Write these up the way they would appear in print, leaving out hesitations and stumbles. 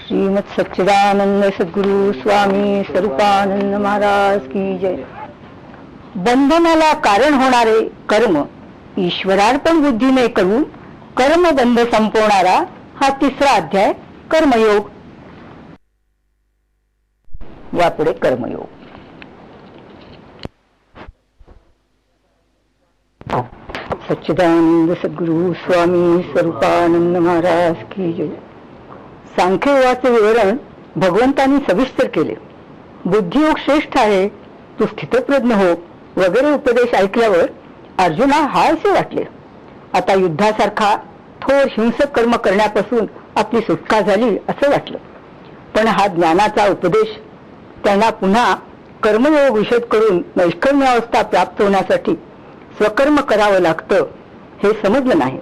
श्रीमद सच्चिदानंद सद्गुरु स्वामी स्वरूपानंद महाराज की जय। बंधनाला कारण होणारे कर्म ईश्वरार्पण बुद्धीने करून कर्मबंध संपवणारा हा तिसरा अध्याय कर्मयोग। यापुढे कर्मयोग। सच्चिदानंद सद्गुरु स्वामी स्वरूपानंद महाराज की जय। सांख्ययोगाचे विवरण भगवंतांनी सविस्तर केले। बुद्धियोग श्रेष्ठ आहे, तू स्थितप्रज्ञ हो वगैरे उपदेश ऐकल्यावर अर्जुना हायसे वाटले। आता युद्धासारखा थोर हिंसक कर्म करण्यापासून आपली सुटका झाली असे वाटलं। पण हा ज्ञानाचा उपदेश त्यांना पुन्हा कर्मयोग विशद करून नैष्कर्म्य अवस्था प्राप्त होण्यासाठी स्वकर्म करावं लागतं हे समजलं नाही।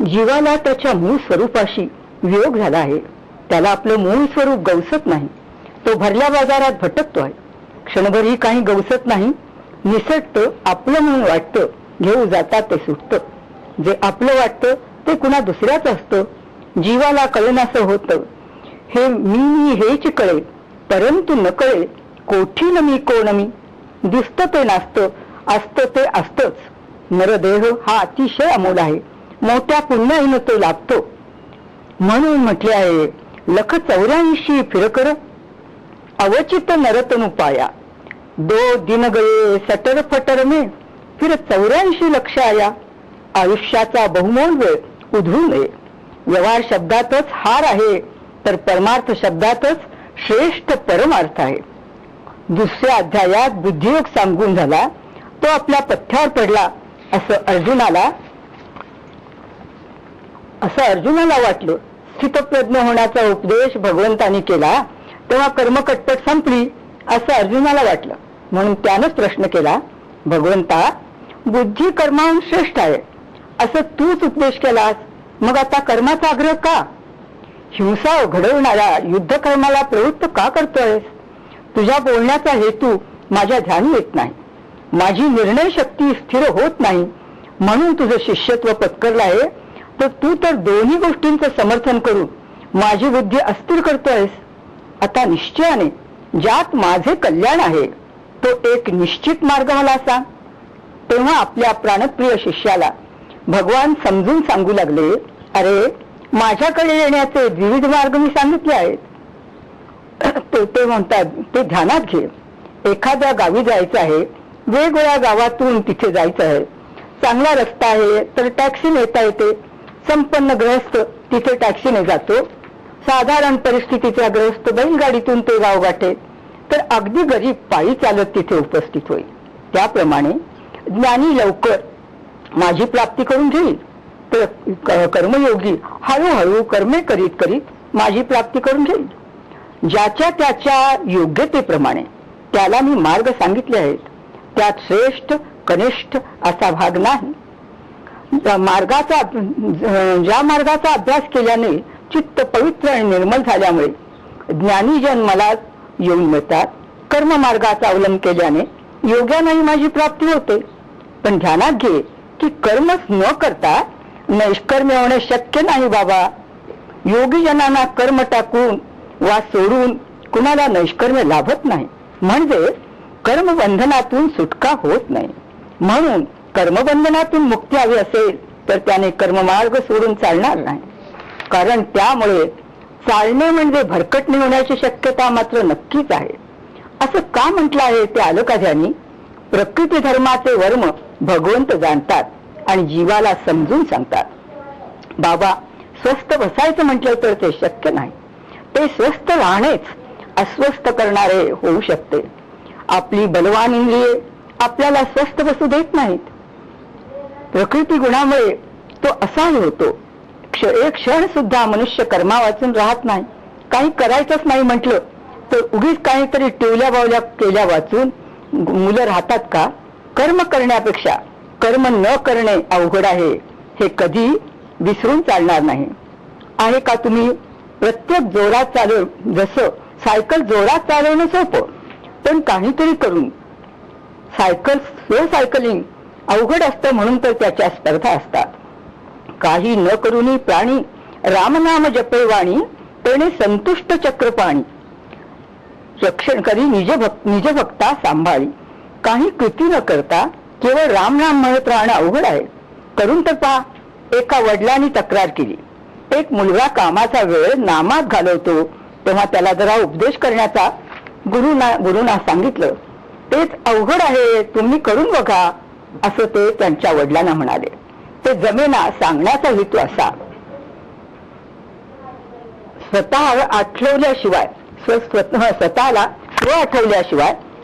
जीवाला त्याच्या मूळ स्वरूपाशी वियोग झाला आहे। त्याला आपलं मूळ स्वरूप गवसत नाही। तो भरल्या बाजारात भटकतो आहे। क्षणभरही काही गवसत नाही। निसटतं, आपलं म्हणून वाटतं, घेऊ जातात ते सुटतं। जे आपलं वाटतं ते कुणा दुसऱ्याच असतं। जीवाला कळेनासं होतं। हे मी हेच कळे परंतु न कळे कोठी न मी कोण मी। दिसतं ते नासतं, असतं ते असतंच। नरदेह हा अतिशय अमोल आहे। मोठ्या पुण्याईनं तो लाभतो। म्हणून म्हटले आहे, लख 84 फिरकर अवचित नरतनु पाया। दो दिन गये सटर फटर में फिर 84 लक्ष आया। आयुष्याचा बहुमोल वेळ उधळू नये। व्यवहार शब्दातच हार आहे, तर परमार्थ शब्दातच श्रेष्ठ परमार्थ आहे। दुसऱ्या अध्यायात बुद्धियोग सांगून झाला, तो आपल्या पथ्यावर पडला असं अर्जुनाला वाटलं। स्थितप्रज्ञ होण्याचा उपदेश भगवंतांनी केला तेव्हा कर्मकटपट संपली असं अर्जुनाला वाटलं। म्हणून त्यानंच प्रश्न केला, भगवंता बुद्धी कर्माहून श्रेष्ठ आहे असं तूच उपदेश केलास, मग आता कर्माचा आग्रह का? हिंसा घडवणाऱ्या युद्ध कर्माला प्रवृत्त का करतोयस? तुझ्या बोलण्याचा हेतू माझ्या ध्यानी येत नाही। माझी निर्णय शक्ती स्थिर होत नाही म्हणून तुझं शिष्यत्व पत्करलं आहे, तर तू तर दोन्ही गोष्टींचं समर्थन करून माझी बुद्धी अस्थिर करतोयस। आता निश्चयाने ज्यात माझे कल्याण आहे तो एक निश्चित मार्ग मला सांग। तेव्हा आपल्या प्राणप्रिय शिष्याला भगवान समजून सांगू लागले, अरे माझ्याकडे येण्याचे विविध मार्ग मी सांगितले आहेत। ते म्हणतात ते ध्यानात घे। एखाद्या गावी जायचं आहे, वेगवेगळ्या गावातून तिथे जायचं आहे। चांगला रस्ता आहे तर टॅक्सीने येता येते। संपन्न ग्रहस्थ तिथे टॅक्सीने जातो। साधारण परिस्थितीचा ग्रहस्थ बैलगाडीतून ते गाव गाठे, तर अगदी गरीब पायी चालत तिथे उपस्थित होईल। त्याप्रमाणे ज्ञानी लवकर माझी प्राप्ती करून घेईल, तर कर्मयोगी हळूहळू कर्मे करीत करीत माझी प्राप्ती करून घेईल। ज्याच्या त्याच्या योग्यतेप्रमाणे त्याला मी मार्ग सांगितले आहेत। त्यात श्रेष्ठ कनिष्ठ असा भाग नाही। ज्या मार्गाचा अभ्यास केल्याने चित्त पवित्र आणि निर्मल झाल्यामुळे ज्ञानीजन मला येऊन मिळतात। कर्म मार्गाचा अवलंब केल्याने योग्यानेही माझी प्राप्ती होते। पण ध्यानात घे की कर्मच न करता नैष्कर्म्य होणे शक्य नाही बाबा। योगीजनांना कर्म टाकून वा सोडून कुणाला नैष्कर्म्य लाभत नाही। म्हणजे कर्मबंधनातून सुटका होत नाही। म्हणून कर्मबंधनातून मुक्ती हवी असेल तर त्याने कर्ममार्ग सोडून चालणार नाही। कारण त्यामुळे चालणे म्हणजे भरकटणे होण्याची शक्यता मात्र नक्कीच आहे। असं का म्हटलं आहे ते आलं का ध्यानी? प्रकृती धर्माचे वर्म भगवंत जाणतात आणि जीवाला समजून सांगतात। बाबा स्वस्थ बसायचं म्हटलं तर ते शक्य नाही। ते स्वस्थ राहणेच अस्वस्थ करणारे होऊ शकते। आपली बलवान इंद्रिये आपल्याला स्वस्थ बसू देत नाहीत। प्रकृती गुणामुळे तो असाही होतो। एक क्षण सुद्धा मनुष्य कर्मा वाचून राहत नाही। काही करायचंच नाही म्हटलं तर उगीच काहीतरी टिवल्या बावल्या केल्या वाचून मुलं राहतात का? कर्म करण्यापेक्षा कर्म न करणे अवघड आहे हे कधी विसरून चालणार नाही। आहे का तुम्ही? प्रत्येक जोरात चालव, जसं सायकल जोरात चालवणं सोपं, पण काहीतरी करून स्लो सायकलिंग अवघड असतं। म्हणून तर त्याच्या स्पर्धा असतात। काही न करूनही प्राणी रामनाम जपे वाणी तेने संतुष्ट चक्रपाणी रक्षण करी निज भक्ता सांभाळी. काही कृती न करता केवळ राम राम म्हणत राहणं अवघड आहे. करून तर पहा. एका वडिलांनी तक्रार केली. एक मुलगा कामाचा वेळ नामात घालवतो, तेव्हा त्याला जरा उपदेश करण्याचा गुरुना सांगितलं. तेच अवघड आहे, तुम्ही करून बघा असं ते त्यांच्या वडिलांना म्हणाले. ते जमेना सांगण्याचा हेतू असा, स्वतःला आठवल्याशिवाय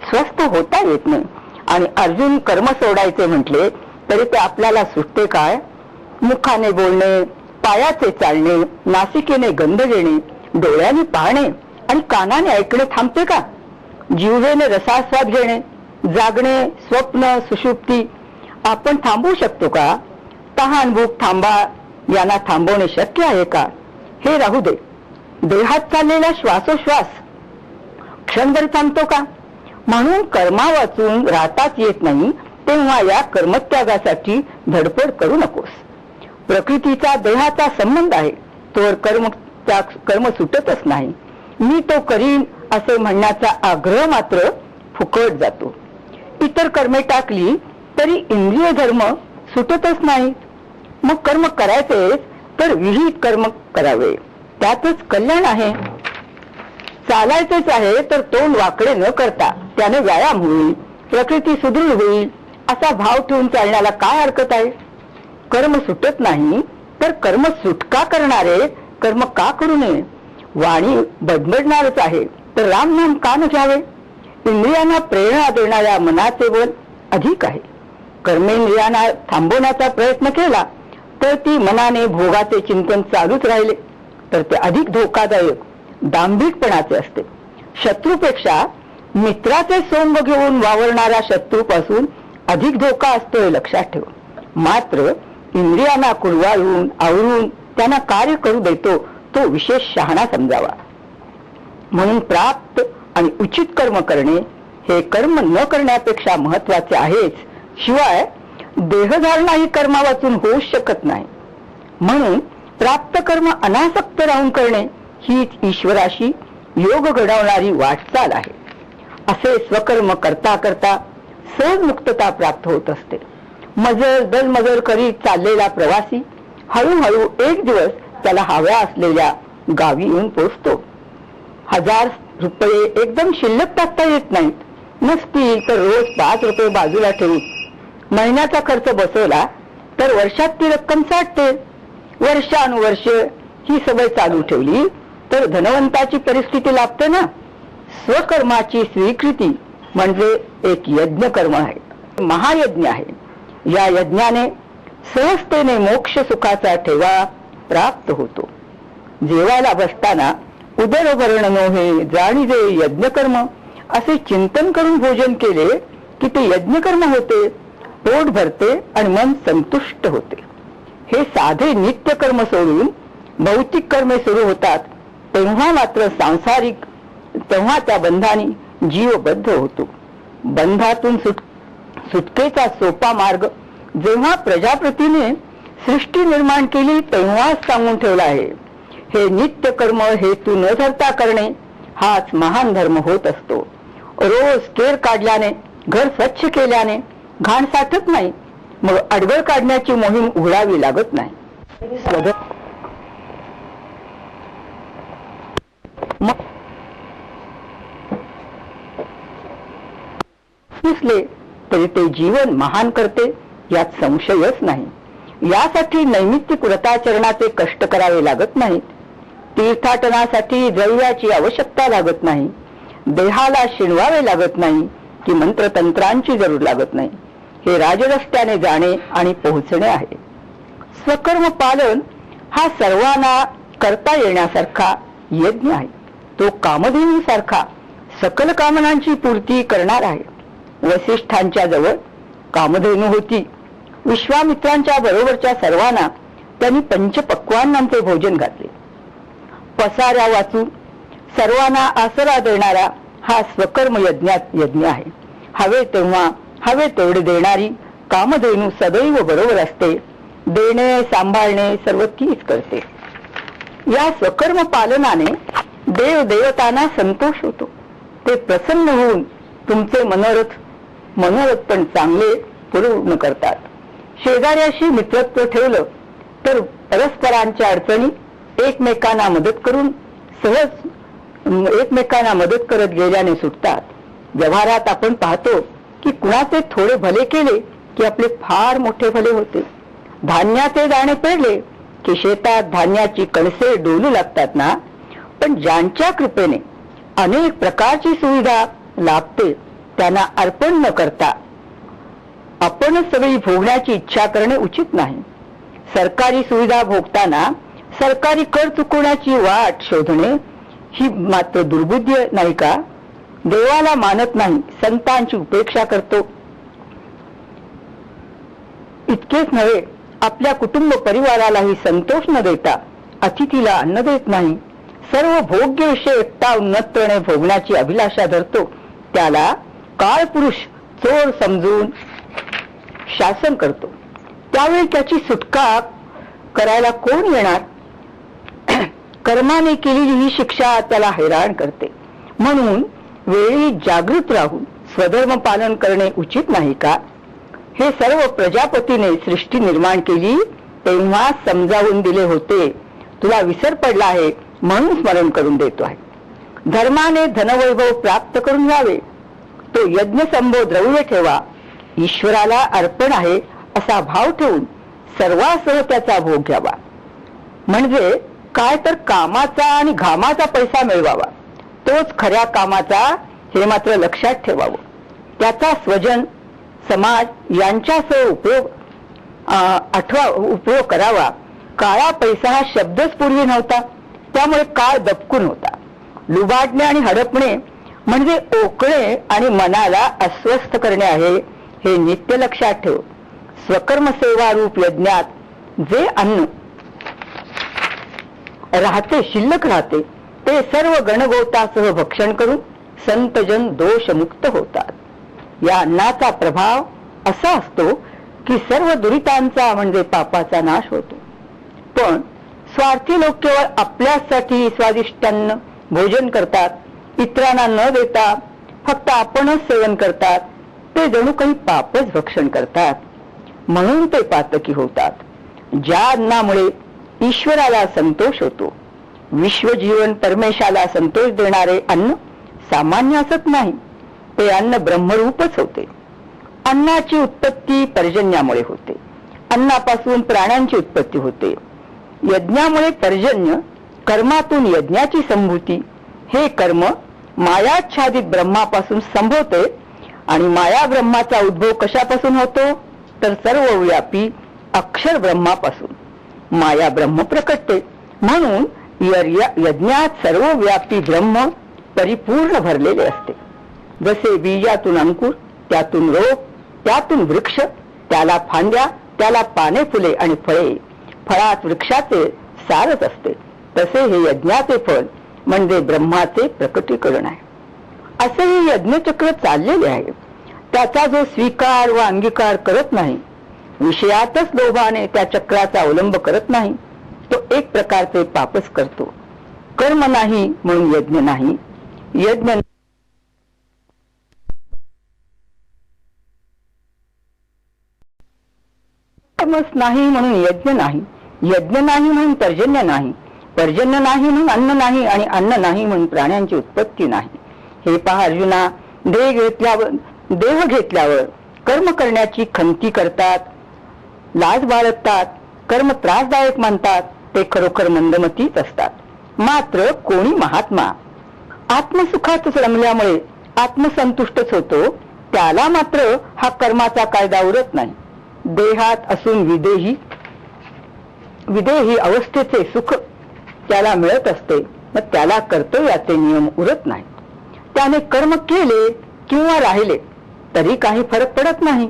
स्वस्थ होता येत नाही. आणि अर्जुन कर्म सोडायचे म्हटले तरी ते आपल्याला सुटते काय? मुखाने बोलणे, पायाचे चालणे, नासिकेने गंध घेणे, डोळ्याने पाहणे आणि कानाने ऐकणे थांबते का? जिव्हेने रसास्वाद घेणे, जागणे, स्वप्न, सुषुप्ती आपण थांबवू शकतो का? तहान भूक थांबा यांना थांबवणे शक्य आहे का? हे राहू दे. देहात चाललेला श्वासोश्वास क्षणभर थांबतो का? म्हणून कर्मा वाचून राहताच येत नाही, तेव्हा या कर्मत्यागासाठी धडपड करू नकोस. प्रकृतीचा देहाचा संबंध आहे, तोवर कर्म सुटतच नाही. मी तो करीन असे म्हणण्याचा आग्रह मात्र फुकट जातो. इतर कर्मे टाकली तरी इंद्रिय धर्म सुटतच नाही. मग कर्म करायचे तर विहित कर्म करावे, त्यातच कल्याण आहे. चालायचेच आहे तर तोंड वाकडे न करता त्याने व्यायाम होईल, प्रकृती सुदृढ होईल असा भाव ठेवून चालण्याला काय हरकत आहे? कर्म सुटत नाही तर कर्म सुटका करणारे कर्म का करू नये? वाणी बडबडणारच आहे तर राम नाम का न घ्यावे? इंद्रियांना प्रेरणा देणाऱ्या मनाचे बल अधिक आहे. कर्मेंद्रियांना थांबवण्याचा प्रयत्न केला तर ती मनाने भोगाचे चिंतन चालूच राहिले तर ते अधिक धोकादायक दांभिकपणाचे असते. शत्रूपेक्षा मित्राचे सोंग घेऊन वावरणाऱ्या शत्रूपासून अधिक धोका असतो हे लक्षात ठेव. मात्र इंद्रियांना कुरवाळून आवरून त्यांना कार्य करू देतो तो विशेष शहाणा समजावा. म्हणून प्राप्त आणि उचित कर्म करणे हे कर्म न करण्यापेक्षा महत्वाचे आहेच. शिवाय देहधारणा ही कर्मा वाचून होऊ शकत नाही. म्हणून प्राप्त कर्म अनासक्त राहून करणे हीच ईश्वराशी योग घडवणारी वाटचाल आहे. असे स्वकर्म करता करता सहज मुक्तता प्राप्त होत असते. दलमजर करीत चाललेला प्रवासी हळूहळू एक दिवस त्याला हव्या असलेल्या गावी येऊन पोचतो. 1000 रुपये एकदम शिल्लक टाकता येत नाहीत. नसतील तर रोज 5 रुपये बाजूला ठेवून महिन्याचा खर्च बसवला तर वर्षात ती रक्कम साठते. वर्षानुवर्ष ही सवय चालू ठेवली तर धनवंताची परिस्थिती लाभते ना. स्वकर्माची स्वीकृती म्हणजे एक यज्ञ कर्म आहे, महायज्ञ आहे. या यज्ञाने सहजतेने मोक्ष सुखाचा ठेवा प्राप्त होतो. जेवायला बसताना उदरभरण नोहे जाणीजे यज्ञकर्म असे चिंतन करून भोजन केले की ते यज्ञकर्म होते. पोट भरते आणि मन संतुष्ट होते. हे साधे नित्य कर्म सोडून भौतिक कर्मे सुरू होतात तेव्हा मात्र तेव्हा त्या बंधाने जीवबद्ध होतो. बंधातून सुटकेचा सोपा मार्ग जेव्हा प्रजापतीने सृष्टी निर्माण केली तेव्हाच सांगून ठेवला आहे. हे नित्य कर्म हेतू न धरता करणे हाच महान धर्म होत असतो. रोज केर काढल्याने, घर स्वच्छ केल्याने घाण साठत नाही. मग अडगळ काढण्याची मोहीम उघडावी लागत नाही. नसले तरी ते जीवन महान करते यात संशयच नाही. यासाठी नैमित्तिक व्रताचरणाचे कष्ट करावे लागत नाहीत. तीर्थाटनासाठी द्रव्याची आवश्यकता लागत नाही. देहाला शिणवावे लागत नाही की मंत्रतंत्रांची जरूर लागत नाही. हे राजरस्त्याने जाणे आणि पोहोचणे आहे. स्वकर्म पालन हा सर्वांना करता येण्यासारखा यज्ञ आहे. तो कामधेनूसारखा सकल कामनांची पूर्ती करणार आहे. वसिष्ठांच्या जवळ कामधेनू होती. विश्वामित्रांच्या बरोबरच्या सर्वांना त्यांनी पंचपक्वान्नांचे भोजन घातले. पसाऱ्या वाचून सर्वांना आसरा देणारा हा स्वकर्म यज्ञ आहे. हवे तेव्हा हवे तेवढे देणारी कामधेनू सदैव बरोबर असते. देणे सांभाळणे सर्व तीच करते. या स्वकर्म पालनाने देव देवतांना संतोष होतो. ते प्रसन्न होऊन तुमचे मनोरथ पण चांगले पूर्ण करतात. शेजाऱ्याशी मित्रत्व ठेवलं तर परस्परांच्या अडचणी एकमेकांना मदत करत गेल्याने सुटतात. व्यवहारात आपण पाहतो की कुणाचे थोडे भले केले की आपले फार मोठे भले होते. धान्याचे दाणे पेरले की शेतात धान्याची कणसे डोलू लागतात ना. पण ज्यांच्या कृपेने अनेक प्रकारची सुविधा लाभते त्यांना अर्पण न करता आपण सगळी भोगण्याची इच्छा करणे उचित नाही. सरकारी सुविधा भोगताना सरकारी कर चुकवण्याची वाट शोधणे ही मात्र दुर्बुद्धी नाही का? देवाला मानत नाही, संतांची उपेक्षा करतो. इतकेच नव्हे, आपल्या कुटुंब परिवारालाही संतोष न देता अतिथीला अन्न देत नाही. सर्व भोग्य विषय एकटा उन्नतपणे भोगण्याची अभिलाषा धरतो. त्याला काळपुरुष चोर समजून शासन करतो. त्यावेळी त्याची सुटका करायला कोण येणार? कर्माने केलेली ही शिक्षा त्याला हैराण करते. म्हणून वेळी जागृत राहून स्वधर्म पालन करणे उचित नाही का? हे सर्व प्रजापतीने सृष्टी निर्माण केली तेव्हा समजावून दिले होते. तुला विसर पडला आहे म्हणून स्मरण करून देतो आहे. धर्माने धनवैभव प्राप्त करून घ्यावे. तो यज्ञ संभो द्रव्य ठेवा. ईश्वराला अर्पण आहे असा भाव ठेवून सर्वासह त्याचा भोग घ्यावा. म्हणजे काय तर कामाचा आणि घामाचा पैसा मिळवावा. तोच खऱ्या कामाचा हे मात्र लक्षात ठेवावं. त्याचा स्वजन समाज यांच्यासह उपयोग करावा. काळा पैसा हा शब्दच पूर्वी नव्हता, त्यामुळे काळ दबकून होता. लुबाडणे आणि हडपणे म्हणजे ओकळे आणि मनाला अस्वस्थ करणे आहे, हे नित्य लक्षात ठेव. स्वकर्मसेवा रूप यज्ञात जे अन्न राहते शिल्लक राहते ते सर्व गणगोतासह भक्षण करून संतजन दोषमुक्त होतात. या अन्नाचा प्रभाव असा असतो की सर्व दुरितांचा म्हणजे पापाचा नाश होतो. पण स्वार्थी लोक केवळ आपल्यासाठी स्वादिष्टान्न भोजन करतात. इतरांना न देता फक्त आपणच सेवन करतात. ते जणू काही पापच भक्षण करतात. म्हणून ते पातकी होतात. ज्या अन्नामुळे ईश्वराला संतोष होतो, विश्वजीवन परमेशाला संतोष देणारे अन्न सामान्य असत नाही. ते अन्न ब्रह्मरूपच होते. अन्नाची उत्पत्ती पर्जन्यामुळे होते. अन्नापासून प्राण्यांची उत्पत्ती होते. यज्ञामुळे पर्जन्य, कर्मातून यज्ञाची संभूती. हे कर्म मायाच्छादित ब्रह्मापासून संभवते. आणि माया ब्रह्माचा उद्भव कशापासून होतो तर सर्वव्यापी अक्षर ब्रह्मापासून. माया ब्रह्म प्रकटते. म्हणून यज्ञात सर्वव्यापी ब्रह्म परिपूर्ण भरलेले असते. जसे बीजातून अंकुर, त्यातून रोप, त्यातून वृक्ष, त्याला फांद्या, त्याला पाने, फुले आणि फळे. फळात वृक्षाचे सारच असते, तसे हे यज्ञाचे फळ म्हणजे ब्रह्माचे प्रकटीकरण आहे. असे हे यज्ञचक्र चाललेले आहे. त्याचा जो स्वीकार व अंगीकार करत नाही, विषयातच लोभाने त्या चक्राचा अवलंब करत नाही, तो एक प्रकारचे पापच करतो. कर्म नाही म्हणून यज्ञ नाही. यज्ञ कर्मच नाही म्हणून यज्ञ नाही. यज्ञ नाही म्हणून पर्जन्य नाही. पर्जन्य नाही म्हणून अन्न नाही. आणि अन्न नाही म्हणून प्राण्यांची उत्पत्ती नाही. हे पहा अर्जुना, देह घेतल्यावर कर्म करण्याची खंती करतात, लाज बाळगतात, कर्म त्रासदायक मानतात. ते खरोखर मंदमतीच असतात. मात्र कोणी महात्मा आत्मसुखातच रमल्यामुळे आत्मसंतुष्टच होतो, त्याला मात्र हा कर्माचा कायदा उरत नाही. देहात असून विदेही अवस्थेचे सुख त्याला मिळत असते, मग त्याला कर्तव्याचे नियम उरत नाही. त्याने कर्म केले किंवा राहिले तरी काही फरक पडत नाही.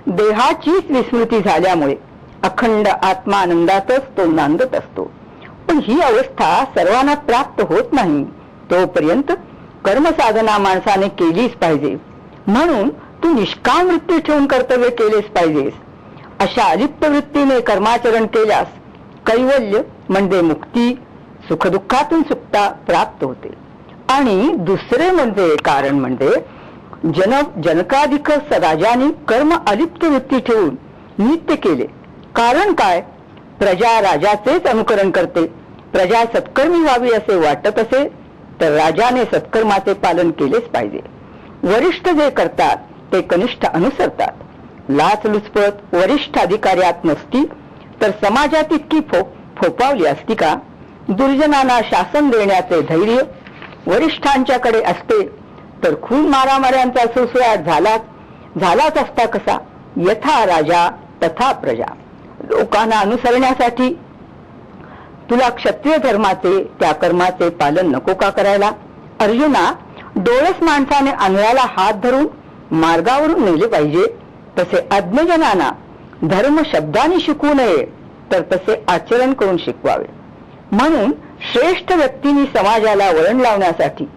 देहाचीच विस्मृती झाल्यामुळे अखंड आत्मानंदातच तो नांदत असतो. पण ही अवस्था सर्वांना प्राप्त होत नाही. तोपर्यंत कर्मसाधना माणसाने केलीच पाहिजे. म्हणून तू निष्काम वृत्ती ठेवून कर्तव्य केलेच पाहिजेस. अशा अलिप्त वृत्तीने कर्माचरण केल्यास कैवल्य म्हणजे मुक्ती, सुखदुःखातून सुटका प्राप्त होते. आणि दुसरे म्हणजे कारण म्हणजे जनकाधिक राजाने कर्म अलिप्त वृत्ती ठेवून नित्य केले. कारण काय? प्रजा राजाचेच अनुकरण करते. प्रजा सत्कर्मी व्हावी असे वाटत असे तर राजाने सत्कर्माचे पालन केलेच पाहिजे. वरिष्ठ जे करतात ते कनिष्ठ अनुसरतात. लाचलुचपत वरिष्ठ अधिकाऱ्यात नसती तर समाजात इतकी फोपावली असती का? दुर्जनांना शासन देण्याचे धैर्य वरिष्ठांच्याकडे असते तर खून मारामाऱ्यांचा सुळसुळाट झालाच असता कसा? यथा राजा तथा प्रजा. लोकांना अनुसरण्यासाठी तुला क्षत्रिय धर्माचे त्या कर्माचे पालन नको का करायला? अर्जुना, डोळस माणसाने आंधळ्याला हात धरून मार्गावरून नेले पाहिजे तसे अज्ञजनांना धर्म शब्दाने शिकवू नये तर तसे आचरण करून शिकवावे. म्हणून श्रेष्ठ व्यक्तींनी समाजाला वळण लावण्यासाठी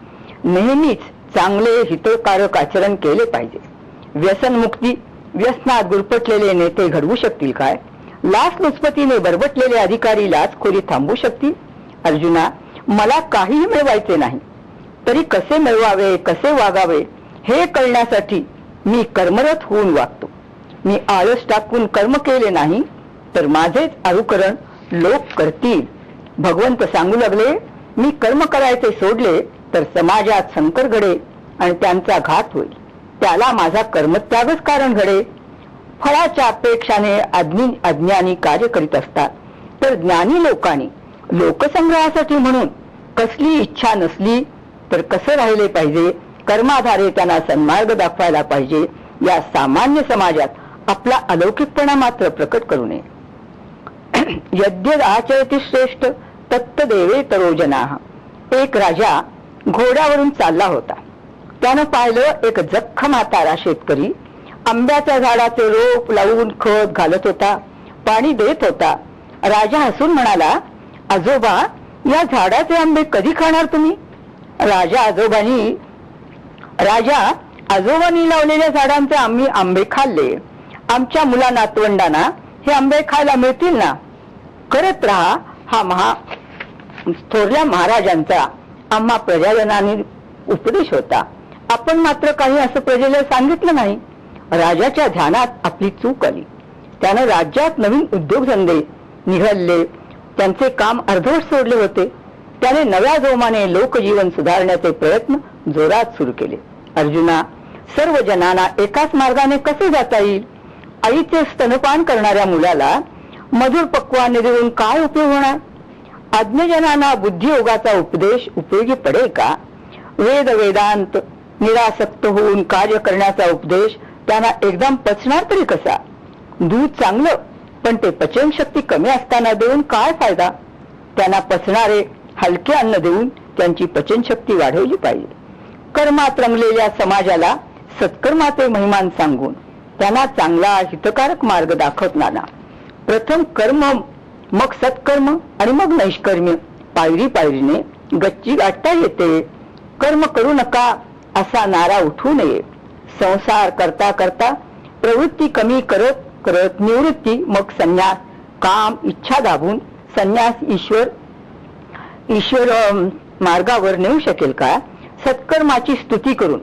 नेहमीच चांगले हितकारक आचरण केले पाहिजे. व्यसनमुक्ती व्यसनात गुरफटलेले नेते घडवू शकतील काय? लाचलुचपतीने बरबटलेले अधिकारी लाचखोरी थांबवू शकतील? अर्जुना, मला काहीही मिळवायचे नाही तरी कसे मिळवावे, कसे वागावे हे कळण्यासाठी मी कर्मरत होऊन वागतो. मी आळस टाकून कर्म केले नाही तर माझेच अनुकरण लोक करतील. भगवंत सांगू लागले, मी कर्म करायचे सोडले तर समाजात संकर घडे आणि त्यांचा घात होईल. त्याला माझा कर्मत्यागच कारण घडे. फळाच्या अपेक्षाने अज्ञानी कार्य करीत असतात तर ज्ञानी लोकांनी लोकसंग्रहासाठी म्हणून कसली इच्छा नसली तर कसे राहिले पाहिजे, कर्माधारे त्यांना सन्मार्ग दाखवायला पाहिजे. या सामान्य समाजात आपला अलौकिकपणा मात्र प्रकट करू नये. यद्यद आचरती श्रेष्ठ तत्त देवे तरोजनाः. एक राजा घोड्यावरून चालला होता. त्यानं पाहिलं एक जख्ख म्हातारा शेतकरी आंब्याच्या झाडाचे रोप लावून खत घालत होता, पाणी देत होता. राजा हसून म्हणाला, आजोबा, या झाडाचे आंबे कधी खाणार तुम्ही? राजा आजोबांनी लावलेल्या झाडांचे आम्ही आंबे खाल्ले. आमच्या मुला नातवंडांना हे आंबे खायला मिळतील ना? करत राहा हा थोरल्या महाराजांचा आम्हा प्रजाजनांनी उपदेश होता. आपण मात्र काही असं प्रजेला सांगितलं नाही. राजाच्या ध्यानात आपली चूक आली. त्यानं राज्यात नवीन उद्योगधंदे निघाले, त्यांचे काम अर्धवट सोडले होते. त्याने नव्या जोमाने लोकजीवन सुधारण्याचे प्रयत्न जोरात सुरू केले. अर्जुना, सर्व जनांना एकाच मार्गाने कसे जाता येईल? आईचे स्तनपान करणाऱ्या मुलाला मधुर पक्वाने देऊन काय उपयोग होणार? आज्ञजनांना बुद्धियोगाचा उपदेश उपयोगी पडेल का? वेदांत निरासक्त होऊन कार्य करण्याचा उपदेश त्यांना एकदम पचणार तरी कसा? दूध चांगलं पण ते पचनशक्ती कमी असताना देऊन काय फायदा? त्यांना पचणारे हलके अन्न देऊन त्यांची पचनशक्ती वाढवली पाहिजे. कर्मात रंगलेल्या समाजाला सत्कर्माचे महिमान सांगून त्यांना चांगला हितकारक मार्ग दाखवताना प्रथम कर्म, मग सत्कर्म आणि मग नैष्कर्म्य पायरी पायरीने गच्ची गाठता येते. कर्म करू नका असा नारा उठू नये. संसार करता करता प्रवृत्ती कमी करत करत निवृत्ती, मग संन्यास. काम इच्छा दाबून संन्यास ईश्वर मार्गावर नेऊ शकेल का? सत्कर्माची स्तुती करून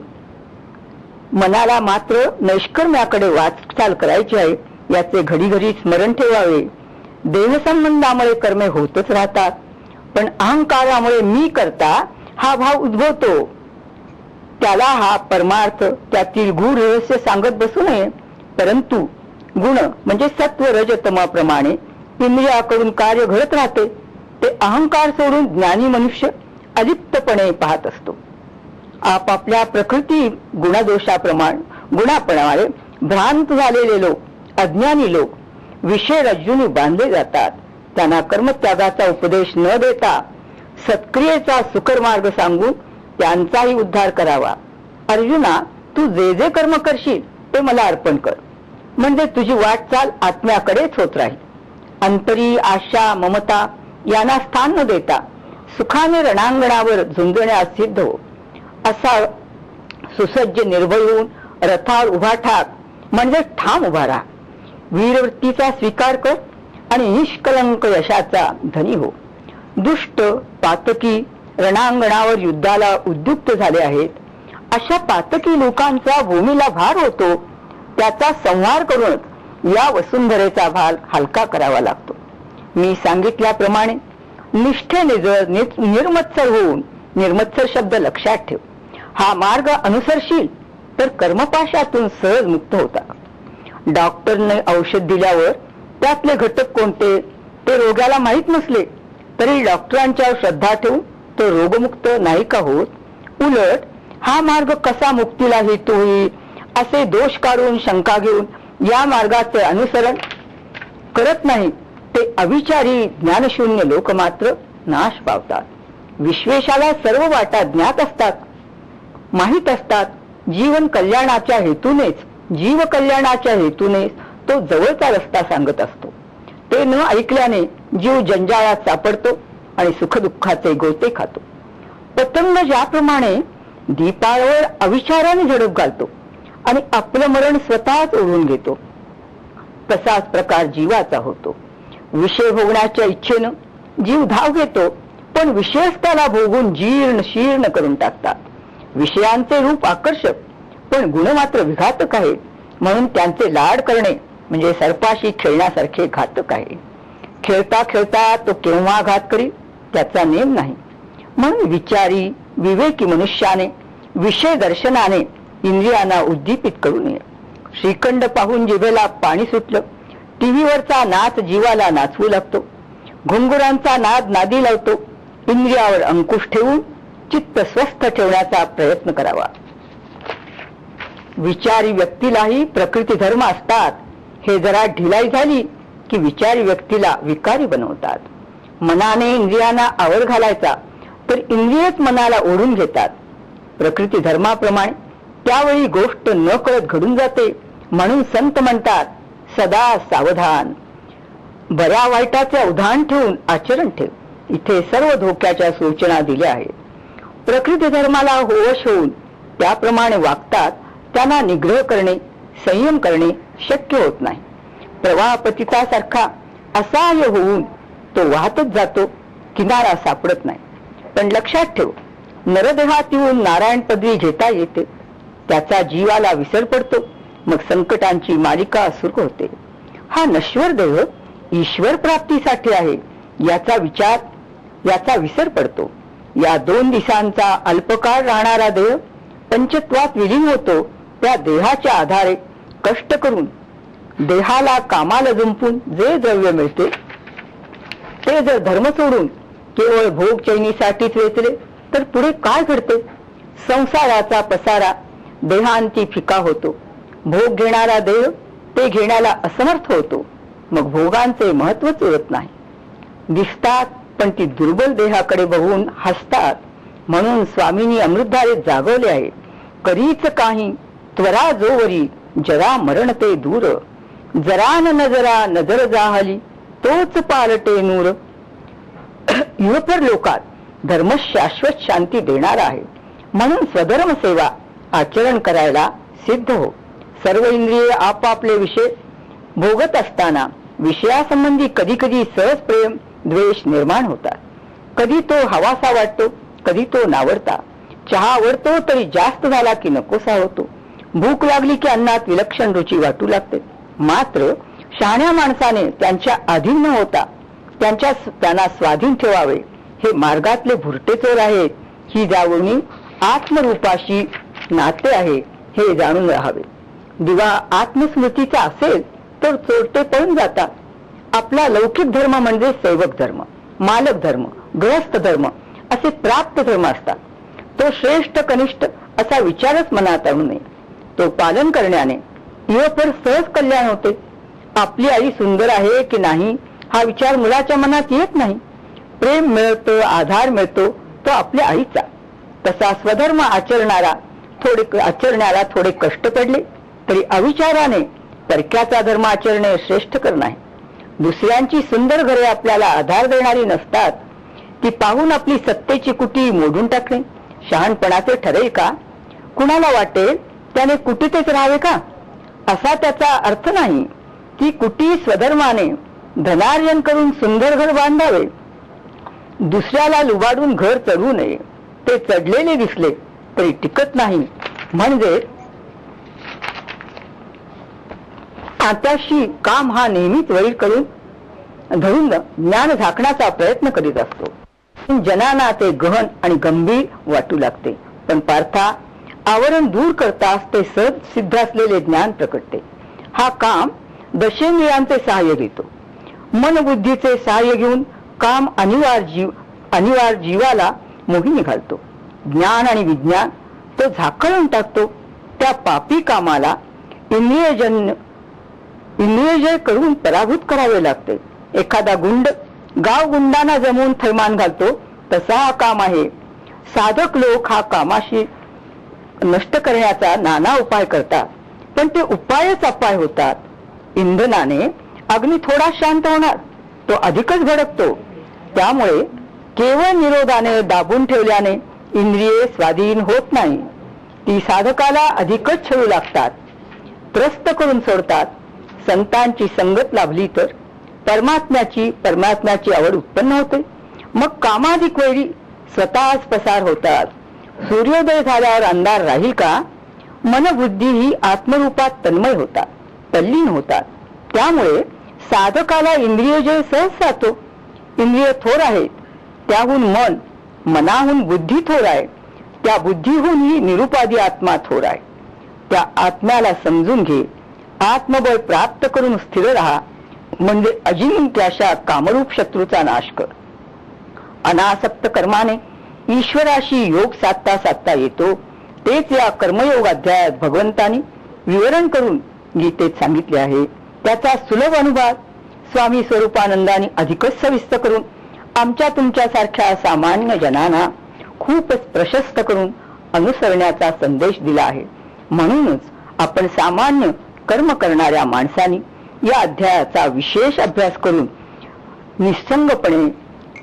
मनाला मात्र नैष्कर्म्याकडे वाटचाल करायची आहे याचे घडी घडी स्मरण ठेवावे. देहसंबंधामुळे कर्मे होतच राहतात, पण अहंकारामुळे मी करता हा भाव उद्भवतो. त्याला हा परमार्थ, त्यातील गूढ रहस्य सांगत बसू नये. परंतु गुण म्हणजे सत्व रजतमाप्रमाणे इंद्रियाकडून कार्य घडत राहते. ते अहंकार सोडून ज्ञानी मनुष्य अलिप्तपणे पाहत असतो. आपापल्या प्रकृती गुणाप्रमाणे भ्रांत झालेले लोक, अज्ञानी लोक विषय रज्जूने बांधले जातात. त्यांना कर्मत्यागाचा उपदेश न देता सत्क्रियेचा सुकर मार्ग सांगून त्यांचाही उद्धार करावा. अर्जुना, तू जे जे कर्म करशील ते मला अर्पण कर, म्हणजे तुझी वाटचाल आत्म्याकडेच होत राहील. अंतरी आशा ममता यांना स्थान न देता सुखाने रणांगणावर झुंजण्यास सिद्ध हो. असा सुसज्ज निर्भय होऊन रथावर उभा ठाक, म्हणजे ठाम उभा राहा. वीरवृत्तीचा स्वीकार कर आणि निष्कलंक यशाचा धनी हो. दुष्ट पातकी रणांगणावर युद्धाला उद्युक्त झाले आहेत. अशा पातकी लोकांचा भूमीला भार होतो, त्याचा संहार करूनच या वसुंधरेचा भार हलका करावा लागतो. मी सांगितल्याप्रमाणे निष्ठेने जर निर्मत्सर होऊन, निर्मत्सर शब्द लक्षात ठेव, हा मार्ग अनुसरशील तर कर्मपाशातून सहज मुक्त होता. डॉक्टरने औषध दिल्यावर त्यातले घटक कोणते ते रोग्याला माहीत नसले तरी डॉक्टरांच्यावर श्रद्धा ठेवून तो रोगमुक्त नाही का होत? उलट हा मार्ग कसा मुक्तीला हेतू होईल असे दोष काढून शंका घेऊन या मार्गाचे अनुसरण करत नाही ते अविचारी ज्ञानशून्य लोक मात्र नाश पावतात. विश्वेशाला सर्व वाटा ज्ञात असतात, माहीत असतात. जीवन कल्याणाच्या हेतूनेच, जीव कल्याणाच्या हेतूनेच तो जवळचा रस्ता सांगत असतो. ते न ऐकल्याने जीव जंजाळात सापडतो आणि सुखदुःखाचे गोते खातो. पतंग ज्याप्रमाणे दीपाळवर अविचाराने झडप घालतो आणि आपलं मरण स्वतःच ओढून घेतो, तसाच प्रकार जीवाचा होतो. विषय भोगण्याच्या इच्छेनं जीव धाव घेतो, पण विषयच त्याला भोगून जीर्ण शीर्ण करून टाकतात. विषयांचे रूप आकर्षक पण गुण मात्र विघातक आहे, म्हणून त्यांचे लाड करणे म्हणजे सर्पाशी खेळण्यासारखे घातक आहे. खेळता खेळता तो केव्हा घात करी त्याचा नेम नाही. म्हणून विचारी विवेकी मनुष्याने विषय दर्शनाने इंद्रियांना उद्दीपित करू नये. श्रीखंड पाहून जिभेला पाणी सुटलं, टीव्हीवरचा नाच जीवाला नाचवू लागतो, घुंगुरांचा नाद नादी लावतो. इंद्रियावर अंकुश ठेवून चित्त स्वस्थ ठेवण्याचा प्रयत्न करावा. विचारी व्यक्तीलाही प्रकृती धर्म असतात, हे जरा ढिलाई झाली की विचारी व्यक्तीला विकारी बनवतात. मनाने इंद्रियांना आवर घालायचा तर इंद्रियच मनाला ओढून घेतात. प्रकृती धर्माप्रमाणे त्यावेळी गोष्ट न कळत घडून जाते, म्हणून संत म्हणतात सदा सावधान. बऱ्या वाईटाचे अवधान ठेवून आचरण ठेव. इथे सर्व धोक्याच्या सूचना दिल्या आहेत. प्रकृती धर्माला होश होऊन त्याप्रमाणे वागतात त्यांना निग्रह करणे, संयम करणे शक्य होत नाही. प्रवाहपतितासारखा असहाय्य होऊन तो वाहतच जातो, किनारा सापडत नाही. पण लक्षात ठेव, नरदेहात येऊन नारायण पदवी घेता येते, त्याचा जीवाला विसर पडतो, मग संकटांची मालिका सुरू होते. हा नश्वर देह ईश्वर प्राप्तीसाठी आहे याचा विसर पडतो. या 2 दिवसांचा अल्पकाळ राहणारा देह पंचत्वात विलीन होतो. त्या देहाच्या आधारे कष्ट करून देहाला कामाला जुंपून जे द्रव्य मिळते ते जर धर्म सोडून केवळ भोग चैनीसाठीच वेचले तर पुढे काय घडते? संसाराचा पसारा देहांती फिका होतो. भोग घेणारा देह ते घेण्याला असमर्थ होतो, मग भोगांचे महत्वच उरत नाही. दिसतात पण ती दुर्बल देहाकडे बघून हसतात. म्हणून स्वामींनी अमृतधारेत जागवले आहे, करीच काही त्वरा जोवरी जरा मरण ते दूर, जरा न नजरा नजर जाहली तोच पालटे नूर. युगपर लोकात धर्म शाश्वत शांती देणारा आहे, म्हणून स्वधर्म सेवा आचरण करायला सिद्ध हो. सर्व इंद्रिय आपापले विषय भोगत असताना विषयासंबंधी कधी कधी सहज प्रेम द्वेष निर्माण होतात. कधी तो हवासा वाटतो, कधी तो नावडता. चहा आवडतो तरी जास्त झाला की नकोसा होतो. भूक लागली की अन्नात विलक्षण रुची वाटू लागते. मात्र शहाण्या माणसाने त्यांच्या अधीन न होता त्यांना स्वाधीन ठेवावे. हे मार्गातले भुरटे चोर आहेत, ही जाणून आत्मरूपाशी नाते आहे हे जाणून राहावे. दिवा आत्मस्मृतीचा असेल तर चोरटे पळून जातात. आपला लौकिक धर्म म्हणजे सेवक धर्म, मालक धर्म, गृहस्थ धर्म असे प्राप्त धर्म असतात. तो श्रेष्ठ कनिष्ठ असा विचारच मनात आणू नये. तो पालन करण्याने इहपर सहज कल्याण होते. आपली आई सुंदर आहे की नाही हा विचार मुलाच्या मनात येत नाही. प्रेम मिळतो, आधार मिळतो तो आपल्या आईचा. तसा स्वधर्म आचरण्याला थोडे कष्ट पडले तरी अविचाराने परक्याचा धर्म आचरणे श्रेष्ठकर नाही. दुसऱ्यांची सुंदर घरे आपल्याला आधार देणारी नसतात. ती पाहून आपली सत्तेची कुटी मोडून टाकणे शहाणपणाचे ठरेल का? कुणाला वाटेल त्याने कुटीतच राहावे का असा त्याचा अर्थ नाही. ती कुटी स्वधर्माने धनार्जन करून सुंदर घर बांधावे दुसऱ्याला लुबाडून घर चढवू नये. ते चढलेले दिसले तरी टिकत नाही, म्हणजे आत्याशी काम हा नेहमीच वैर करून धरून ज्ञान झाकण्याचा प्रयत्न करीत असतो. जनांना ते गहन आणि गंभीर वाटू लागते, पण पार्था आवरण दूर करताच ते सहज सिद्ध असलेले ज्ञान प्रकटते. हा काम दशेंद्रियांचे सहाय्य घेतो. मनबुद्धीचे सहाय्य घेऊन काम अनिवार्य जीवाला मोहिनी घालतो. ज्ञान आणि विज्ञान तो झाकळून टाकतो. त्या पापी कामाला इंद्रियजय करून पराभूत करावे लागते. एखादा गुंड गाव गुंडांना जमवून थैमान घालतो, तसा हा काम आहे. साधक लोक हा कामाशी नष्ट करण्याचा नाना उपाय करतात, पण ते उपायच अपाय होतात. इंधनाने अग्नी थोडा शांत होणार, तो अधिकच भडकतो. त्यामुळे केवळ निरोधाने दाबून ठेवल्याने इंद्रिये स्वाधीन होत नाही. ती साधकाला अधिकच छळू लागतात, त्रस्त करून सोडतात. संतांची संगत लाभली तर परमात्म्याची आवड उत्पन्न होते. मग कामाधिक वैरी स्वतःच पसार होतात. सूर्योदय झाल्यावर अंधार राहील का? मनबुद्धी ही आत्मरूपात तन्मय होतात, तल्लीन होतात. त्यामुळे साधकाला इंद्रियजय सहज जातो. इंद्रिय थोर आहेत, त्याहून मनाहून बुद्धी थोर आहे. त्या बुद्धीहून ही निरुपादी आत्मा थोर आहे. त्या आत्म्याला समजून घे. आत्मबळ प्राप्त करून स्थिर राहा, म्हणजे अजिंक्याशा कामरूप शत्रूचा नाश कर. अनासक्त कर्माने ईश्वराशी योग साधता येतो. तेच या कर्मयोग अध्यायात भगवंतांनी विवरण करून गीतेत सांगितले आहे. त्याचा सुलभ अनुवाद स्वामी स्वरूपानंदांनी अधिकच सविस्तर करून आमच्या तुमच्यासारख्या सामान्य जनांना खूपच प्रशस्त करून अनुसरण्याचा संदेश दिला आहे. म्हणूनच आपण सामान्य कर्म करणाऱ्या माणसांनी या अध्यायाचा विशेष अभ्यास करून निसंगपणे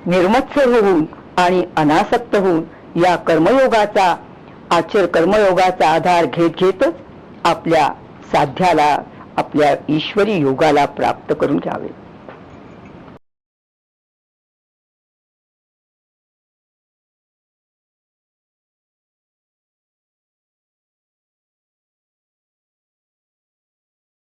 निर्मत्सर होऊन आणि अनासक्त होऊन या कर्मयोगाचा आधार घेतच आपल्या साध्याला, आपल्या ईश्वरी योगाला प्राप्त करून घ्यावे.